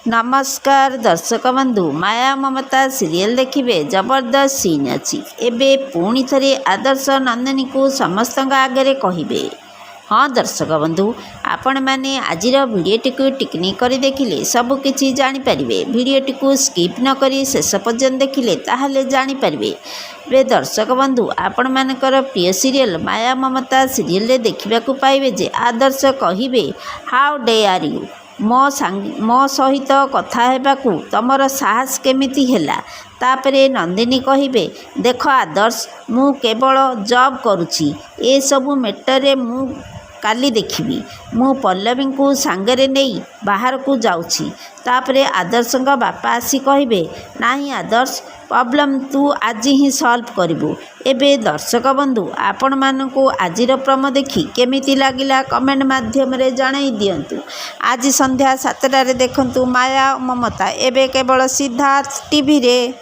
नमस्कार दर्शक बंधु माया ममता सीरियल देखिए जबरदस्त सीन अच्छी एबे पुणी थे आदर्श नंदिनी को समस्त आगे कहे। हाँ दर्शक बंधु आपण मैंने आज भिडटी को टिकनी कर देखिले सबकि जापर भिडटी को स्किप न करी शेष पर्यंत देखिले ताहले जापारे। बे दर्शक बंधु आपण मानकर प्रिय सीरियल माया ममता सीरियल देखा पाइबे जे आदर्श कहे हाउ डे आर यू मो सहित कथा हेबाकू तमर साहस केमिति हेला। तापरे नंदिनी कहिबे देख आदर्श मु केवल जॉब करुछि ए सबु मैटर मु काली देखिबी मु पल्लवी को सांगरे नहीं बाहर को जाउछि। तापरे आदर्श बापा आसी कहिबे नाही आदर्श प्रॉब्लम तू आज ही सॉल्व करिबू। एबे दर्शक बंधु आपण मानकू आजिर प्रोमो देखि केमिति लागिला कमेंट माध्यम रे जणाई दियंतु। आज संध्या 7टारे देखंतु माया ममता एबे केवल सिद्धार्थ टीवी रे।